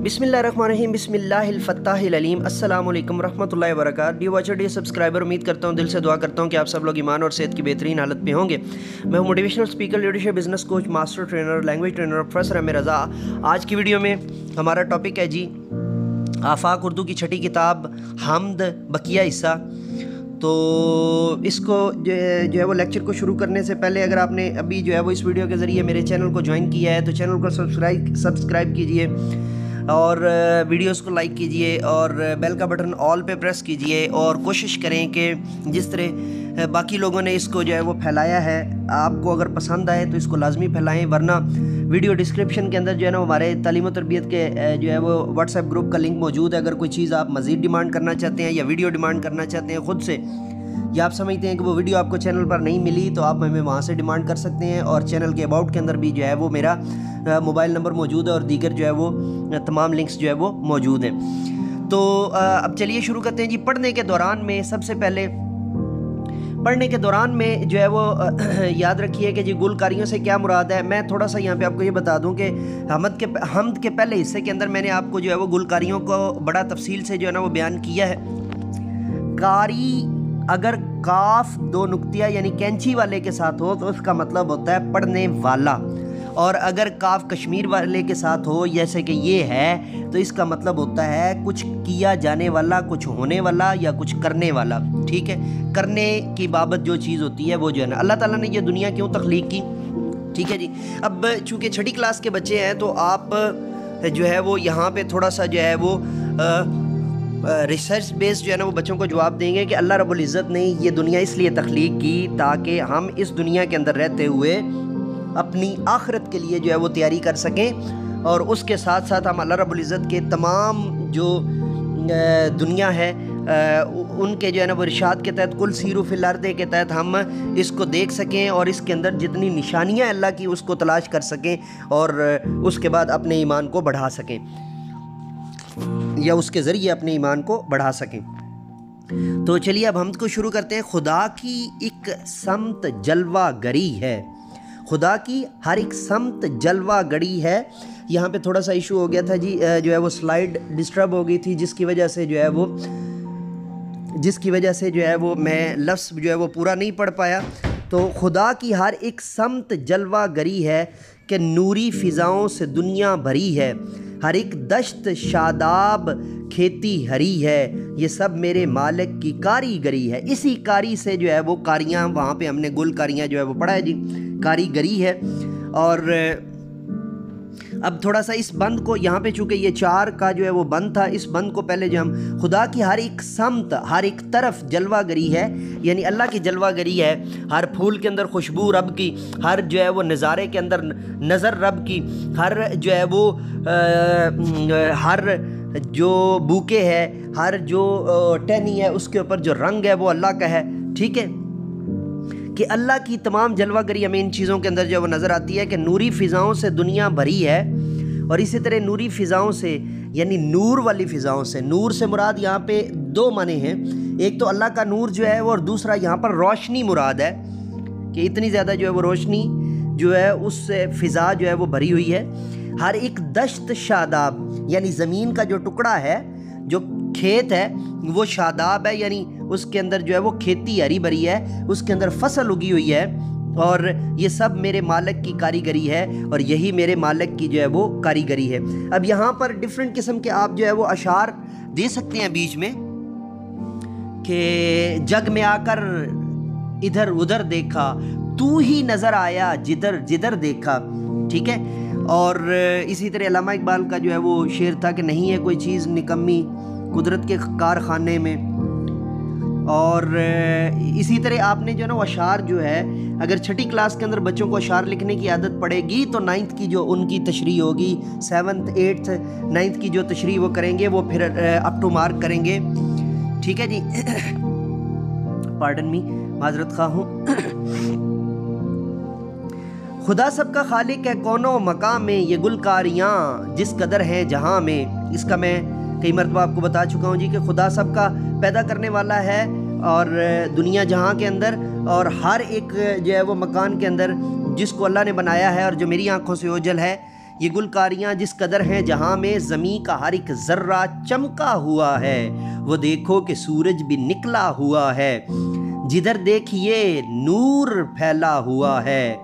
बिस्मिल्लाहिर्रहमानिर्रहीम बिस्मिल्लाहिल-फत्ताहिल-अलीम। अस्सलाम वालेकुम रहमतुल्लाहि व बरकातहू। डियर वॉचर, डियर सब्सक्राइबर, उम्मीद करता हूँ, दिल से दुआ करता हूँ कि आप सब लोग ईमान और सेहत की बेहतरीन हालत में होंगे। मैं हूँ motivational speaker, leadership, business coach, master trainer, language trainer, professor अमीर रज़ा। आज की वीडियो में हमारा टॉपिक है जी आफाक उर्दू की छठी किताब हमद बकिया हिस्सा। तो इसको जो है वो लेक्चर को शुरू करने से पहले अगर आपने अभी जो है वो इस वीडियो के ज़रिए मेरे चैनल को ज्वाइन किया है तो चैनल को सब्सक्राइब कीजिए और वीडियोस को लाइक कीजिए और बेल का बटन ऑल पे प्रेस कीजिए और कोशिश करें कि जिस तरह बाकी लोगों ने इसको जो है वो फैलाया है, आपको अगर पसंद आए तो इसको लाजमी फैलाएं। वरना वीडियो डिस्क्रिप्शन के अंदर जो है ना हमारे तालीम और तरबियत के जो है वो व्हाट्सएप ग्रुप का लिंक मौजूद है। अगर कोई चीज़ आप मज़ीद डिमांड करना चाहते हैं या वीडियो डिमांड करना चाहते हैं ख़ुद से, या आप समझते हैं कि वो वीडियो आपको चैनल पर नहीं मिली, तो आप हमें वहाँ से डिमांड कर सकते हैं। और चैनल के अबाउट के अंदर भी जो है वो मेरा मोबाइल नंबर मौजूद है और दीगर जो है वो तमाम लिंक्स जो है वो मौजूद हैं। तो अब चलिए शुरू करते हैं जी। पढ़ने के दौरान में सबसे पहले पढ़ने के दौरान में जो है वो याद रखिए कि जी गुलकारियों से क्या मुराद है। मैं थोड़ा सा यहाँ पे आपको ये बता दूँ कि हमद के पहले हिस्से के अंदर मैंने आपको जो है वो गुलकारियों को बड़ा तफसील से जो है ना वो बयान किया है। कारी अगर काफ दो नुक्तिया यानी कैंची वाले के साथ हो तो उसका मतलब होता है पढ़ने वाला, और अगर काफ कश्मीर वाले के साथ हो जैसे कि ये है तो इसका मतलब होता है कुछ किया जाने वाला, कुछ होने वाला या कुछ करने वाला। ठीक है, करने की बाबत जो चीज़ होती है वो जो है ना, अल्लाह ताला ने ये दुनिया क्यों तख्लीक की। ठीक है जी। अब चूँकि छठी क्लास के बच्चे हैं तो आप जो है वो यहाँ पे थोड़ा सा जो है वो रिसर्च बेस जो है ना वो बच्चों को जवाब देंगे कि अल्लाह रब्बुल इज़्ज़त ने ये दुनिया इसलिए तख्लीक की ताकि हम इस दुनिया के अंदर रहते हुए अपनी आखिरत के लिए जो है वो तैयारी कर सकें, और उसके साथ साथ हम अल्लाह रब्बुल इज़्ज़त के तमाम जो दुनिया है उनके जो है ना वो इरशाद के तहत कुल सीरू फिल अर्द के तहत हम इसको देख सकें और इसके अंदर जितनी निशानियाँ अल्लाह की उसको तलाश कर सकें और उसके बाद अपने ईमान को बढ़ा सकें या उसके ज़रिए अपने ईमान को बढ़ा सकें। तो चलिए अब हम को शुरू करते हैं। खुदा की एक समत जलवा गरी है, खुदा की हर एक समत जलवा गड़ी है। यहाँ पे थोड़ा सा इशू हो गया था जी, जो है वो स्लाइड डिस्टर्ब हो गई थी जिसकी वजह से जो है वो मैं लफ्ज़ जो है वो पूरा नहीं पढ़ पाया। तो खुदा की हर एक समत जलवा गरी है कि नूरी फ़िज़ाओं से दुनिया भरी है, हर एक दश्त शादाब खेती हरी है, ये सब मेरे मालिक की कारीगरी है। इसी कारी से जो है वो कारियाँ, वहाँ पे हमने गुल कारियाँ जो है वो पढ़ा है जी, कारीगरी है। और अब थोड़ा सा इस बंद को यहाँ पे चूँकि ये चार का जो है वो बंद था, इस बंद को पहले जो हम खुदा की हर एक समत हर एक तरफ जलवागरी है यानी अल्लाह की जलवागरी है। हर फूल के अंदर खुशबू रब की, हर जो है वो नज़ारे के अंदर नज़र रब की, हर जो है वो हर जो बूके है, हर जो टहनी है उसके ऊपर जो रंग है वो अल्लाह का है। ठीक है, कि अल्लाह की तमाम जलवागरी हमें इन चीज़ों के अंदर जो है वो नज़र आती है कि नूरी फ़िज़ाओं से दुनिया भरी है। और इसी तरह नूरी फ़िज़ाओं से यानी नूर वाली फ़िज़ाओं से, नूर से मुराद यहाँ पे दो माने हैं, एक तो अल्लाह का नूर जो है वो, और दूसरा यहाँ पर रोशनी मुराद है कि इतनी ज़्यादा जो है वो रोशनी जो है उससे फ़िज़ा जो है वो भरी हुई है। हर एक दश्त शादाब यानी ज़मीन का जो टुकड़ा है, जो खेत है वो शादाब है यानी उसके अंदर जो है वो खेती हरी भरी है, उसके अंदर फसल उगी हुई है, और ये सब मेरे मालिक की कारीगरी है और यही मेरे मालिक की जो है वो कारीगरी है। अब यहाँ पर डिफरेंट किस्म के आप जो है वो अशार दे सकते हैं बीच में कि जग में आकर इधर उधर देखा, तू ही नज़र आया जिधर जिधर देखा। ठीक है, और इसी तरह अल्लामा इकबाल का जो है वो शेर था कि नहीं है कोई चीज़ निकम्मी कुदरत के कारखाने में। और इसी तरह आपने जो है ना अशार जो है, अगर छठी क्लास के अंदर बच्चों को अशार लिखने की आदत पड़ेगी तो 9th की जो उनकी तशरीह होगी, 7th 8th 9th की जो तशरीह वो करेंगे वो फिर अप टू मार्क करेंगे। ठीक है जी। पार्डन मी, माजरत खा हूँ। खुदा सबका खालिक है कौनो मकाम में, ये गुलकारियाँ जिस कदर हैं जहाँ में। इसका मैं कई मरतबा आपको बता चुका हूँ जी कि खुदा सबका पैदा करने वाला है और दुनिया जहाँ के अंदर, और हर एक जो है वो मकान के अंदर जिसको अल्लाह ने बनाया है और जो मेरी आंखों से ओझल है یہ گلکاریاں جس قدر ہیں جہاں میں، زمین کا ہر ایک ذرہ چمکا ہوا ہے، وہ دیکھو کہ سورج بھی نکلا ہوا ہے، جدھر دیکھیے نور پھیلا ہوا ہے۔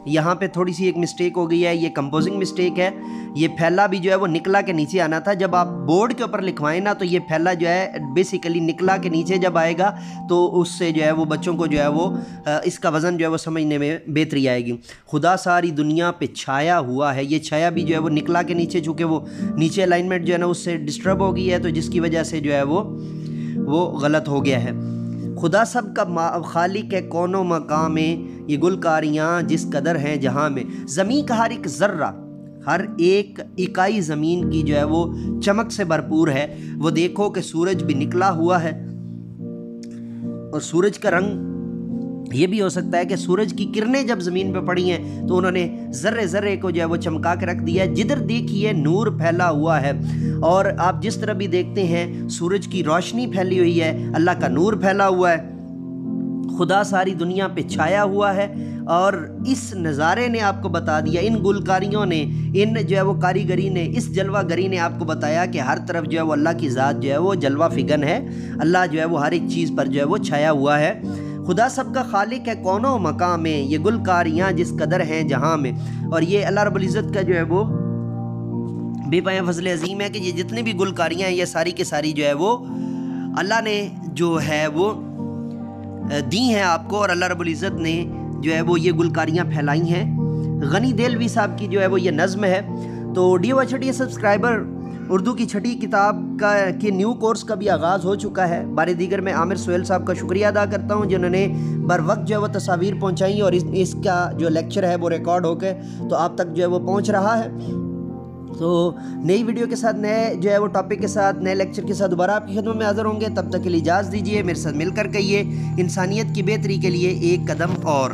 یہاں پہ تھوڑی سی ایک مسٹیک ہو گئی ہے، یہ کمپوزنگ مسٹیک ہے۔ یہ پھیلا بھی جو ہے وہ نکلا کے نیچے آنا تھا۔ جب آپ بورڈ کے اوپر لکھوائیں نا تو یہ پھیلا جو ہے بیسیکلی نکلا کے نیچے جب آئے گا تو اس سے جو ہے وہ بچوں کو جو ہے وہ اس کا وزن جو ہے وہ سمجھنے میں بہتری آئے گی۔ خدا ساری دنیا پہ چھایا ہوا ہے، یہ چھایا بھی جو ہے وہ نکلا کے نیچے، چونکہ وہ نیچے الائنمنٹ جو ہے نا اس سے ڈسٹرب ہو گئی ہے، تو جس کی وجہ سے جو ہے وہ غلط ہو گیا ہے۔ خدا سب کا خالق ہے کون و مقام میں، یہ گلکاریاں جس قدر ہیں جہاں میں، زمین کا ہر ایک ذرہ، ہر ایک اکائی زمین کی جو ہے وہ چمک سے بھرپور ہے، وہ دیکھو کہ سورج بھی نکلا ہوا ہے۔ اور سورج کا رنگ یہ بھی ہو سکتا ہے کہ سورج کی کرنیں جب زمین پہ پڑی ہیں تو انہوں نے ذرے ذرے کو جو ہے وہ چمکا کے رکھ دیا ہے، جدھر دیکھیے نور پھیلا ہوا ہے۔ اور آپ جس طرح بھی دیکھتے ہیں سورج کی روشنی پھیلی ہوئی ہے، اللہ کا نور پھیلا ہوا ہے، خدا ساری دنیا پہ چھایا ہوا ہے۔ اور اس نظارے نے آپ کو بتا دیا، ان گلکاریوں نے، ان جو ہے وہ کاریگری نے، اس جلوہ گری نے آپ کو بتایا کہ ہر طرف جو ہے وہ اللہ کی ذات جو ہے وہ جلوہ فگن ہے، اللہ جو ہے وہ ہر ایک چیز پر جو ہے وہ چھایا ہوا ہے۔ خدا سب کا خالق ہے کون و مقام میں، یہ گلکاریاں جس قدر ہیں جہاں میں۔ اور یہ اللہ رب العزت کا جو ہے وہ بے پایہ فضل عظیم ہے کہ یہ جتنی بھی گلکاریاں ہیں یہ ساری کے ساری جو ہے وہ اللہ نے جو ہے وہ دی ہیں آپ کو، اور اللہ رب العزت نے جو ہے وہ یہ گلکاریاں پھیلائی ہیں۔ غنی دہلوی صاحب کی جو ہے وہ یہ نظم ہے۔ تو DOHD سبسکرائبر، اردو کی چھٹی کتاب کے نیو کورس کا بھی آغاز ہو چکا ہے۔ بارے دیگر میں عامر سہیل صاحب کا شکریہ ادا کرتا ہوں جنہوں نے بر وقت جو ہے وہ تصاویر پہنچائیں، اور اس کا جو لیکچر ہے وہ ریکارڈ ہو کے تو آپ تک جو ہے وہ پہنچ رہا ہے۔ تو نئی ویڈیو کے ساتھ، نئے جو ہے وہ ٹاپک کے ساتھ، نئے لیکچر کے ساتھ دوبارہ آپ کی خدمت میں حاضر ہوں گے۔ تب تک کے لیے اجازت دیجیے، میرے ساتھ مل کر کہیے، انسانیت کی بہتری کے لیے ایک قدم اور۔